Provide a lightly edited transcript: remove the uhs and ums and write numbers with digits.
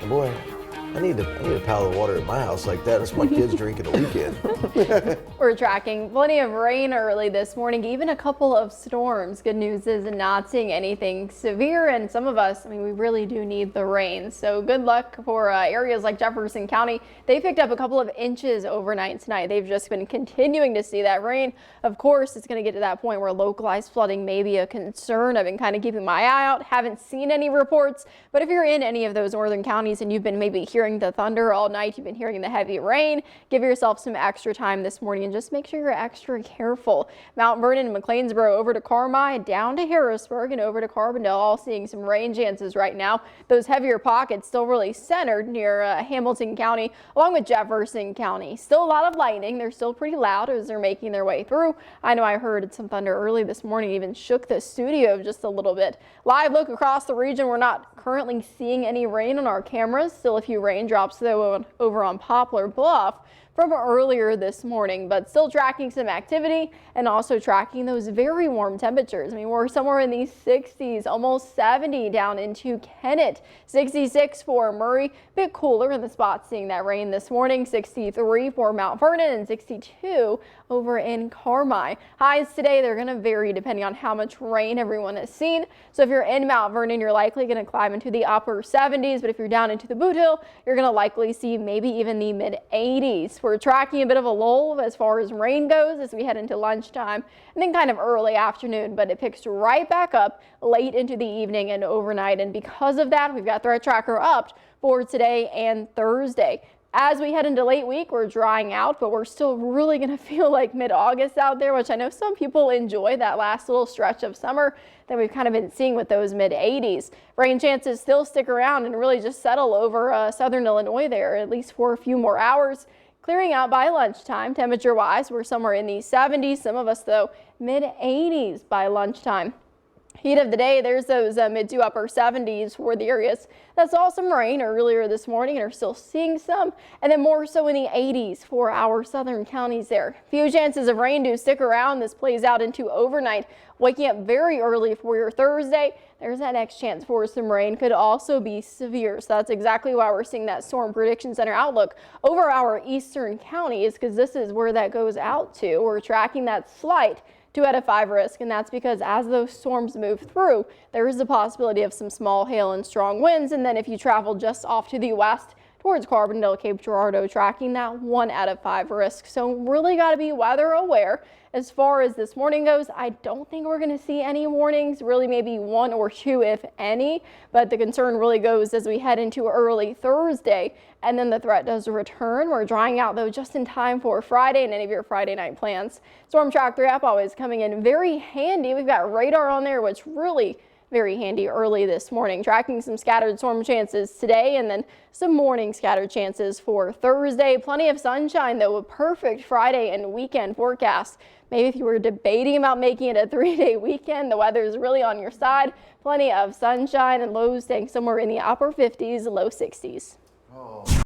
Boy, I need a paddle of water at my house like that. That's my kids drinking the weekend. We're tracking plenty of rain early this morning, even a couple of storms. Good news is not seeing anything severe, and some of us, we really do need the rain. So good luck for areas like Jefferson County. They picked up a couple of inches overnight tonight. They've just been continuing to see that rain. Of course, it's going to get to that point where localized flooding may be a concern. I've been kind of keeping my eye out, haven't seen any reports, but if you're in any of those northern counties and you've been maybe hearing the thunder all night, you've been hearing the heavy rain, give yourself some extra time this morning and just make sure you're extra careful. Mount Vernon and McLeansboro over to Carmi, down to Harrisburg and over to Carbondale, all seeing some rain chances right now. Those heavier pockets still really centered near Hamilton County along with Jefferson County. Still a lot of lightning. They're still pretty loud as they're making their way through. I know I heard some thunder early this morning, even shook the studio just a little bit. Live look across the region. We're not currently seeing any rain on our cameras. Still a few raindrops though over on Poplar Bluff from earlier this morning, but still tracking some activity and also tracking those very warm temperatures. We're somewhere in the 60s, almost 70 down into Kennett, 66 for Murray, bit cooler in the spots seeing that rain this morning, 63 for Mount Vernon and 62 over in Carmi. Highs today, they're going to vary depending on how much rain everyone has seen. So if you're in Mount Vernon, you're likely going to climb into the upper 70s, but if you're down into the Boot Hill, you're going to likely see maybe even the mid 80s. We're tracking a bit of a lull as far as rain goes as we head into lunchtime and then kind of early afternoon, but it picks right back up late into the evening and overnight. And because of that, we've got Threat Tracker up for today and Thursday. As we head into late week, we're drying out, but we're still really going to feel like mid-August out there, which I know some people enjoy that last little stretch of summer that we've kind of been seeing with those mid-80s. Rain chances still stick around and really just settle over southern Illinois there, at least for a few more hours. Clearing out by lunchtime. Temperature-wise, we're somewhere in the 70s. Some of us, though, mid-80s by lunchtime. Heat of the day, there's those mid to upper 70s for the areas that saw some rain earlier this morning and are still seeing some, and then more so in the 80s for our southern counties there. Few chances of rain do stick around. This plays out into overnight, waking up very early for your Thursday. There's that next chance for some rain, could also be severe. So that's exactly why we're seeing that Storm Prediction Center outlook over our eastern counties, because this is where that goes out to. We're tracking that slight 2 out of 5 risk, and that's because as those storms move through, there is the possibility of some small hail and strong winds. And then if you travel just off to the west towards Carbondale, Cape Girardeau, tracking that 1 out of 5 risk. So really got to be weather aware. As far as this morning goes, I don't think we're going to see any warnings, really maybe 1 or 2 if any, but the concern really goes as we head into early Thursday and then the threat does return. We're drying out though just in time for Friday and any of your Friday night plans. Storm Track 3 app always coming in very handy. We've got radar on there, which really very handy early this morning. Tracking some scattered storm chances today and then some morning scattered chances for Thursday. Plenty of sunshine though, a perfect Friday and weekend forecast. Maybe if you were debating about making it a 3-day weekend, the weather is really on your side. Plenty of sunshine and lows staying somewhere in the upper 50s, low 60s. Oh.